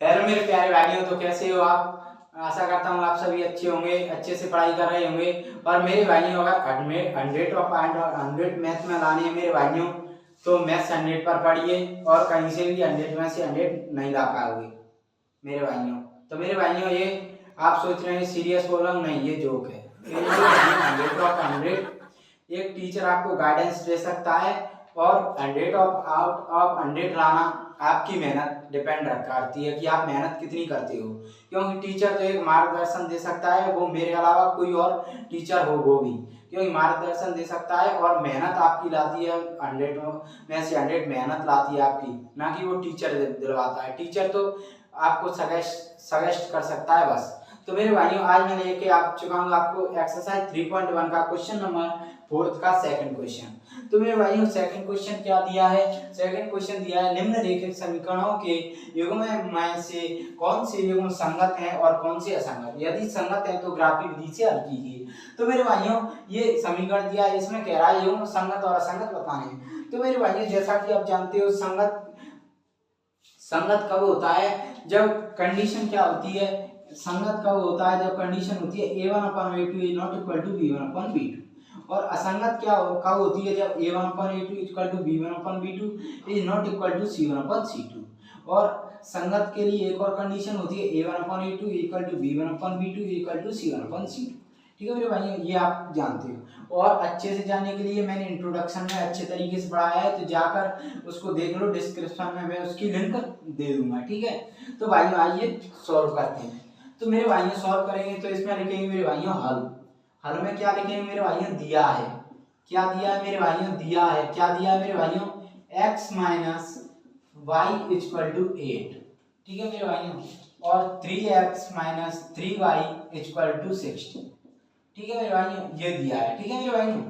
Hello मेरे प्यारे भाइयों, तो कैसे हो आप। आशा करता हूँ आप सभी अच्छे होंगे, अच्छे से पढ़ाई कर रहे होंगे। और मेरे भाइयों, अगर 100 मैथ में लाने हैं मेरे भाइयों, तो मैथ्स 100 पर पढ़िए और कहीं से भी 100 में से 100 नहीं ला पाओगे मेरे भाइयों। तो मेरे भाइयों, ये आप सोच रहे हैं सीरियस बोल रहा हूँ, नहीं ये जोक है। मेरे भाइयों, 100 एक टीचर आपको गाइडेंस दे सकता है और 100 आउट ऑफ 100 लाना आपकी मेहनत डिपेंड करती है कि आप मेहनत कितनी करते हो। क्योंकि टीचर तो एक मार्गदर्शन दे सकता है, वो मेरे अलावा कोई और टीचर हो वो भी, क्योंकि मार्गदर्शन दे सकता है और मेहनत आपकी लाती है 100 में से 100 मेहनत लाती है आपकी, ना कि वो टीचर दिलवाता है। टीचर तो आपको सजेस्ट कर सकता है बस। तो मेरे भाइयों, आज मैं लेके आ चुका हूँ आपको एक्सरसाइज 3.1 का क्वेश्चन नंबर 4 का सेकंड क्वेश्चन। तो मेरे भाइयों, सेकंड क्वेश्चन क्या दिया है। सेकंड क्वेश्चन दिया है निम्नलिखित समीकरणों के युग्म में से कौन से युग्म संगत हैं और कौन से असंगत। यदि संगत है तो ग्राफिक विधि से हल कीजिए। तो मेरे भाइयों, ये समीकरण दिया है, इसमें कह रहा है युग्म संगत और असंगत बताने। तो मेरे भाइयों, जैसा कि आप जानते हो, संगत कब होता है, जब कंडीशन क्या होती है। संगत कब होता है, जब कंडीशन होती है a1/a2 is not equal to b1/b2। और असंगत कब होती है, जब a1/a2 equal to b1/b2 is not equal to c1/c2। और संगत के लिए एक और कंडीशन होती है a1/a2 equal to b1/b2 equal to c1/c2। ठीक है मेरे भाइयों, ये आप जानते हो। और अच्छे से जानने के लिए मैंने इंट्रोडक्शन में अच्छे तरीके से पढ़ाया है, तो जाकर उसको देख लो, डिस्क्रिप्शन में मैं उसकी लिंक दे दूंगा। ठीक है, तो भाइयों आइए सॉल्व करते हैं। तो मेरे भाइयों सॉल्व करेंगे तो इसमें लिखेंगे मेरे भाइयों हल। हल में क्या लिखेंगे मेरे भाइयों, दिया है। क्या दिया है मेरे भाइयों, दिया है। क्या दिया है मेरे भाइयों, x minus Y equal to 8। ठीक है मेरे भाइयों, और 3x minus 3y equal to 60। ठीक है मेरे भाइयों, ये दिया है। ठीक है मेरे भाइयों,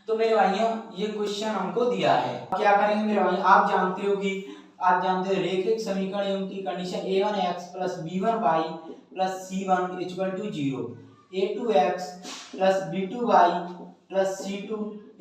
तो मेरे भाइयों ये क्वेश्चन हमको दिया है। क्या करेंगे मेरे भाई, आप जानते हो रेखिक समीकरण एवं की condition a1x plus b1y plus c1 equal to 0, a2x plus b2y plus c2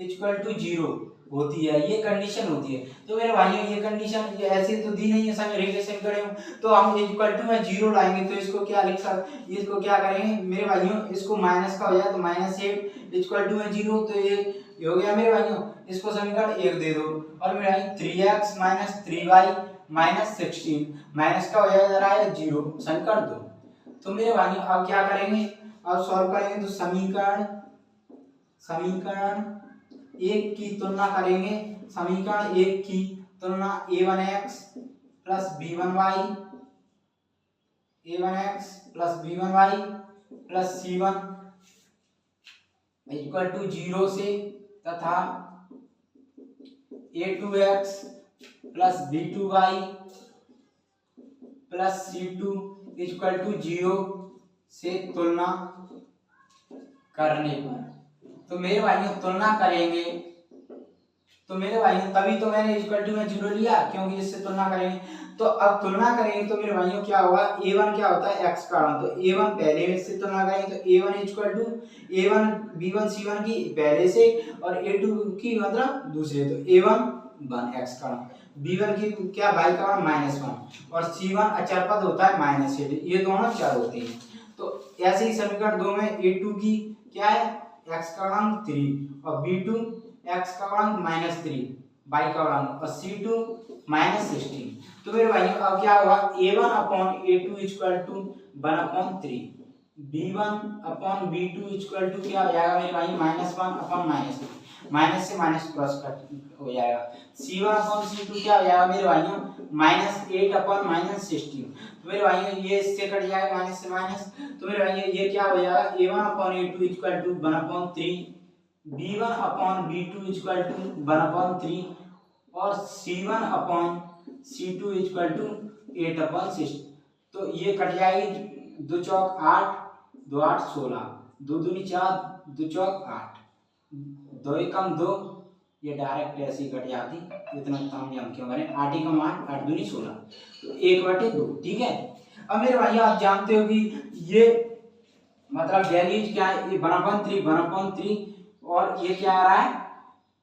equal to 0 होती है, ये कंडीशन होती है। तो मेरे भाइयों, ये कंडीशन ऐसे तो दी नहीं है रेखिक समीकरण, तो हम इक्वल टू में 0 लाएंगे तो इसको क्या लिख सकते, इसको क्या करेंगे मेरे भाइयों, इसको माइनस का हो जाए तो -8 इक्वल टू में 0, तो ये हो गया मेरे भाइयों। इसको समीकरण 1 दे दो। और मेरे भाई 3x minus 3y minus 16 minus का हो जा रहा है 0, समीकरण 2। तो मेरे भाइयों अब क्या करेंगे, अब सॉल्व करेंगे तो समीकरण 1 की तुलना करेंगे। समीकरण 1 की तुलना a1x plus b1y plus c1 equal to 0 से, तथा a2x plus b2y plus c2 equal to 0 से तुलना करने पर। तो मेरे भाइयों तुलना करेंगे, तो मेरे भाइयों तभी तो मैंने इक्वल टू में 0 लिया, क्योंकि इससे तुलना करेंगे। तो अब तुलना करेंगे तो मेरे भाइयों क्या होगा, a1 क्या होता है, x का मान, तो a1 पहले में से तुलना करेंगे तो a1 equal to a1 b1 c1 की पहले से और a2 की मतलब दूसरे, तो a1 1 x का मान, b1 की क्या y का मान -1 और c1 अचर पद होता है -8, ये दोनों चर होते हैं। तो ऐसे ही समीकरण 2 में a2 की क्या है, x का मान 3 और b2 x का मान -3 y का मान और c2 -16। तो मेरे भाइयों अब क्या होगा, a1/a2 equal to 1/3, b1/b2 equal to क्या हो जाएगा मेरे भाई, -1/-, माइनस से माइनस प्लस कट हो जाएगा। c1/c2 क्या हो जाएगा मेरे भाइयों, -8/-16। तो मेरे भाइयों ये इससे कट जाएगा माइनस से माइनस, तो मेरे भाइयों ये क्या हो जाएगा, a1/a2 equal to 1/3, b1/b2 equal to 1/3 और c1/c2 इक्वल टू 8/6। तो ये कट जाएगी, 2 चौक 8, 2 8 16, 2 दूनी 4, 2 चौक 8, 2 एकम 2, ये डायरेक्ट ऐसे ही कट जाती, इतना काम हम क्यों करें, 8 एकम 8, 8 दूनी 16, तो 1/2। ठीक है, अब मेरे भाई आप जानते हो कि ये मतलब वैल्यूज क्या है, 1/3 और ये क्या आ रहा है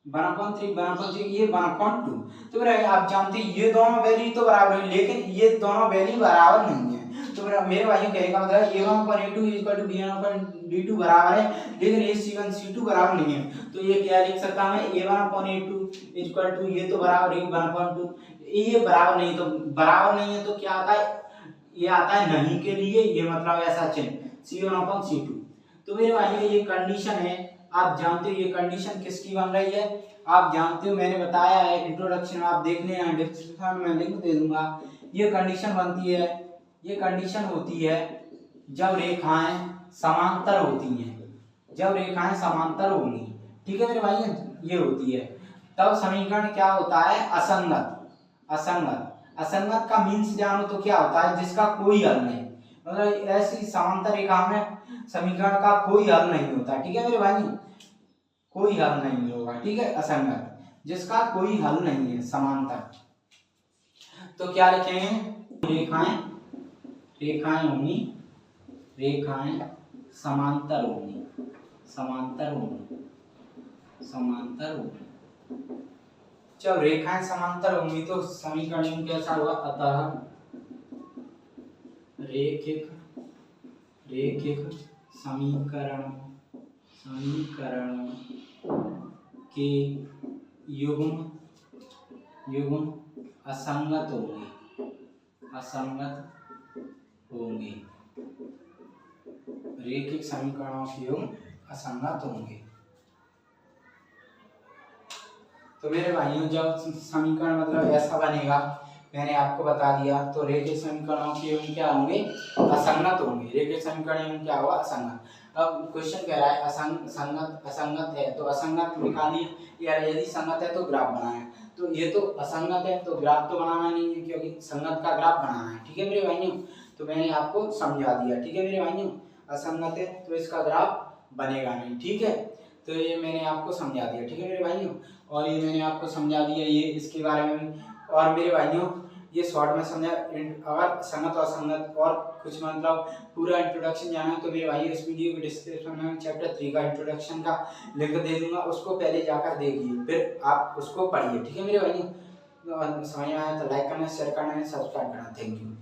1/3 1/3 ये 1/2। तो मेरे आप जानते हैं ये दोनों वैल्यू तो बराबर है, लेकिन ये दोनों वैल्यू बराबर नहीं है। तो मेरे भाइयों कहने का मतलब a1/a2 = b1/d2 बराबर है, लेकिन a1 c2 बराबर नहीं है। तो ये क्या लिख सकता मैं a1/a2 = ये तो बराबर है 1/2। ये बराबर नहीं, तो बराबर नहीं है तो क्या आता है, ये आता है नहीं के लिए, ये मतलब ऐसा चिन्ह c1/c2। तो मेरे भाइयों ये कंडीशन है, आप जानते हो ये कंडीशन किसकी बन रही है, आप जानते हो मैंने बताया है इंट्रोडक्शन, आप देख लेना डिस्क्रिप्शन में लिंक दे दूंगा। ये कंडीशन बनती है, ये कंडीशन होती है जब रेखाएं समांतर होती हैं, जब रेखाएं समांतर होंगी, ठीक है मेरे भाई, ये होती है तब समीकरण क्या होता है, असंगत। असंगत असंगत का मीन्स जानो तो क्या होता है, जिसका कोई हल नहीं, मतलब ऐसी समांतर रेखा में समीकरण का कोई हल नहीं होता, ठीक है मेरे भाई, कोई हल नहीं होगा, ठीक है, असंगत जिसका कोई हल नहीं है समांतर। तो क्या लिखेंगे, रेखाएं रेखाएं होंगी, रेखाएं समांतर होंगी, समांतर होंगी, समांतर होंगी। जब रेखाएं समांतर होंगी तो समीकरण कैसा होगा, अतः रेखिक रेखिक समीकरण समीकरण के युग्म युग्म असंगत होंगे, असंगत होंगे, रेखिक समीकरणों के युग्म असंगत होंगे। तो मेरे भाइयों जब समीकरण मतलब ऐसा बनेगा, मैंने आपको बता दिया, तो रेखिक समीकरणों के युग्म क्या होंगे, असंगत होंगे, रेखिक समीकरण युग्म क्या होगा, असंगत। अब क्वेश्चन कह रहा है संगत असंगत है तो असंगत निकालिए, या यदि संगत है तो ग्राफ बनाएं। तो ये तो असंगत है तो ग्राफ तो बनाना नहीं है, क्योंकि संगत का ग्राफ बनाना है, ठीक है मेरे भाइयों। तो मैंने आपको समझा दिया, ठीक है मेरे भाइयों, असंगत है तो इसका ग्राफ बनेगा नहीं, ठीक है। तो ये मैंने आपको समझा दिया, ठीक है मेरे भाइयों, और ये मैंने आपको समझा दिया ये इसके बारे में भी। और मेरे भाइयों ये शॉर्ट में समझा, अगर संगत और असंगत और कुछ मतलब पूरा इंट्रोडक्शन जाना है तो मेरे भाई इस वीडियो के डिस्क्रिप्शन में चैप्टर 3 का इंट्रोडक्शन का लिंक दे दूंगा, उसको पहले जाकर देखिए, फिर आप उसको पढ़िए, ठीक है मेरे भाइयों। समझ में आया तो लाइक करना, शेयर करना, सब्सक्राइब करना। Thank you.